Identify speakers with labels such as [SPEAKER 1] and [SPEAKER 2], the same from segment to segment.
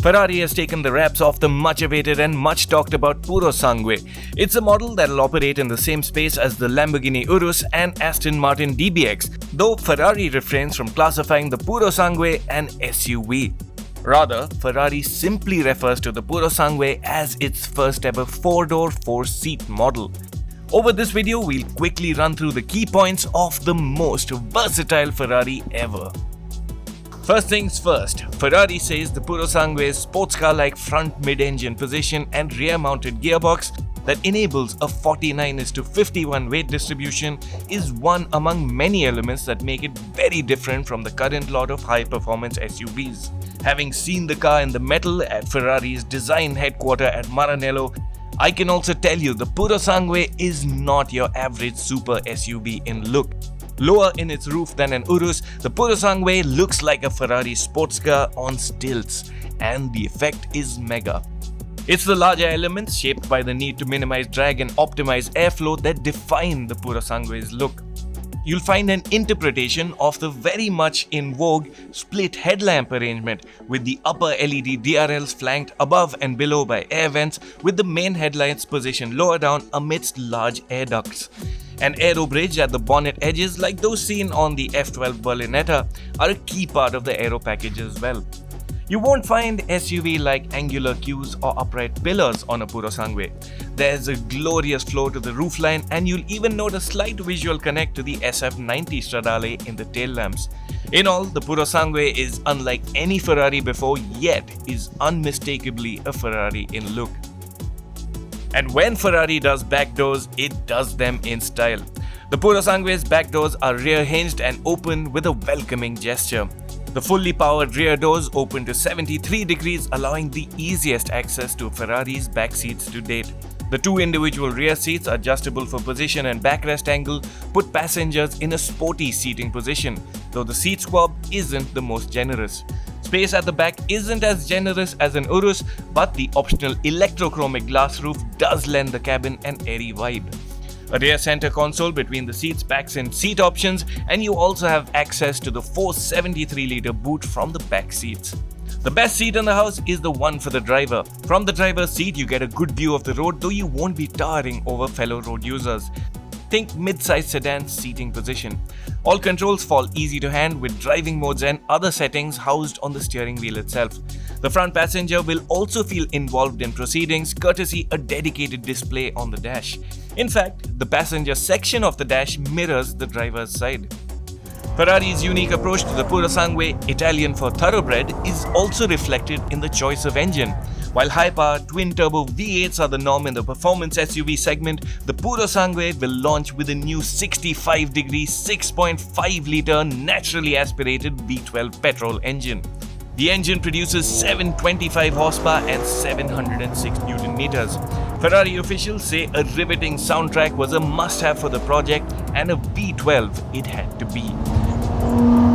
[SPEAKER 1] Ferrari has taken the wraps off the much awaited and much talked about Purosangue. It's a model that will operate in the same space as the Lamborghini Urus and Aston Martin DBX, though Ferrari refrains from classifying the Purosangue an SUV. Rather, Ferrari simply refers to the Purosangue as its first ever 4-door, 4-seat model. Over this video, we'll quickly run through the key points of the most versatile Ferrari ever. First things first, Ferrari says the Purosangue's sports car-like front mid-engine position and rear-mounted gearbox that enables a 49:51 weight distribution is one among many elements that make it very different from the current lot of high-performance SUVs. Having seen the car in the metal at Ferrari's design headquarters at Maranello, I can also tell you the Purosangue is not your average super SUV in look. Lower in its roof than an Urus, the Purosangue looks like a Ferrari sports car on stilts, and the effect is mega. It's the larger elements shaped by the need to minimize drag and optimize airflow that define the Purosangue's look. You'll find an interpretation of the very much in vogue split headlamp arrangement, with the upper LED DRLs flanked above and below by air vents, with the main headlights positioned lower down amidst large air ducts. An aero bridge at the bonnet edges, like those seen on the F12 Berlinetta, are a key part of the aero package as well. You won't find SUV-like angular queues or upright pillars on a Purosangue. There's a glorious flow to the roofline, and you'll even note a slight visual connect to the SF90 Stradale in the tail lamps. In all, the Purosangue is unlike any Ferrari before, yet is unmistakably a Ferrari in look. And when Ferrari does back doors, it does them in style. The Purosangue's back doors are rear hinged and open with a welcoming gesture. The fully powered rear doors open to 73 degrees, allowing the easiest access to Ferrari's back seats to date. The two individual rear seats, adjustable for position and backrest angle, put passengers in a sporty seating position, though the seat squab isn't the most generous. Space at the back isn't as generous as an Urus, but the optional electrochromic glass roof does lend the cabin an airy vibe. A rear center console between the seats packs in seat options, and you also have access to the 473-litre boot from the back seats. The best seat in the house is the one for the driver. From the driver's seat, you get a good view of the road, though you won't be towering over fellow road users. Think mid-size sedan seating position. All controls fall easy to hand, with driving modes and other settings housed on the steering wheel itself. The front passenger will also feel involved in proceedings, courtesy a dedicated display on the dash. In fact, the passenger section of the dash mirrors the driver's side. Ferrari's unique approach to the Purosangue, Italian for thoroughbred, is also reflected in the choice of engine. While high-power twin-turbo V8s are the norm in the performance SUV segment, the Purosangue will launch with a new 65-degree 6.5-litre naturally aspirated V12 petrol engine. The engine produces 725 horsepower and 706 Newton meters. Ferrari officials say a riveting soundtrack was a must-have for the project, and a V12 it had to be.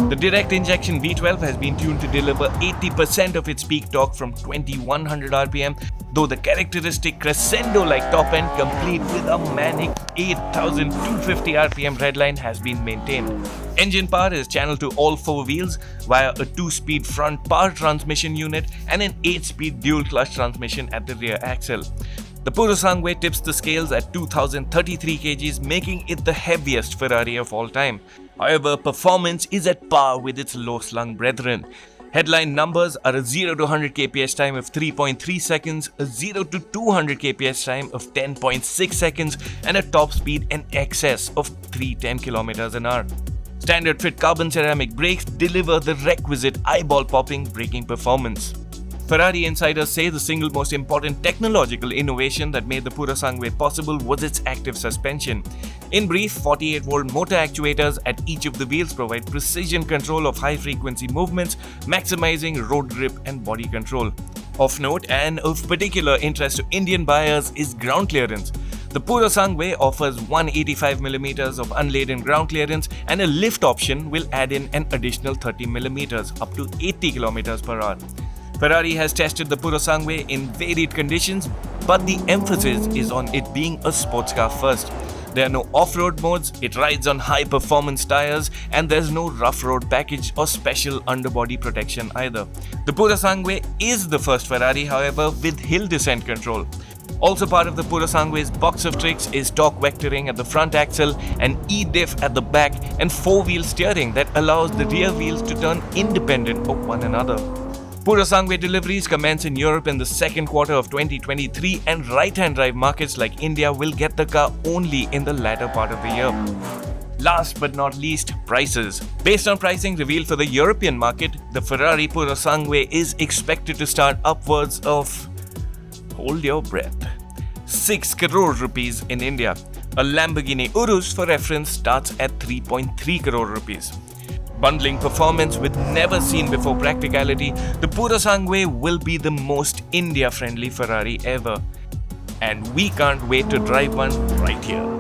[SPEAKER 1] The direct injection V12 has been tuned to deliver 80% of its peak torque from 2100 RPM, though the characteristic crescendo-like top end, complete with a manic 8250 RPM redline, has been maintained. Engine power is channeled to all four wheels via a 2-speed front power transmission unit and an 8-speed dual-clutch transmission at the rear axle. The Purosangue tips the scales at 2033 kgs, making it the heaviest Ferrari of all time. However, performance is at par with its low-slung brethren. Headline numbers are a 0 to 100 kph time of 3.3 seconds, a 0 to 200 kph time of 10.6 seconds, and a top speed in excess of 310 km an hour. Standard fit carbon ceramic brakes deliver the requisite eyeball-popping braking performance. Ferrari insiders say the single most important technological innovation that made the Purosangue possible was its active suspension. In brief, 48-volt motor actuators at each of the wheels provide precision control of high-frequency movements, maximizing road grip and body control. Of note and of particular interest to Indian buyers is ground clearance. The Purosangue offers 185mm of unladen ground clearance, and a lift option will add in an additional 30mm up to 80 km per hour. Ferrari has tested the Purosangue in varied conditions, but the emphasis is on it being a sports car first. There are no off-road modes, it rides on high-performance tires, and there's no rough road package or special underbody protection either. The Purosangue is the first Ferrari, however, with hill descent control. Also part of the Purosangue's box of tricks is torque vectoring at the front axle, an E-diff at the back, and four-wheel steering that allows the rear wheels to turn independent of one another. Purosangue deliveries commence in Europe in the second quarter of 2023, and right-hand drive markets like India will get the car only in the latter part of the year. Last but not least, prices. Based on pricing revealed for the European market, the Ferrari Purosangue is expected to start upwards of, hold your breath, 6 crore rupees in India. A Lamborghini Urus, for reference, starts at 3.3 crore rupees. Bundling performance with never seen before practicality, the Purosangue will be the most India-friendly Ferrari ever. And we can't wait to drive one right here.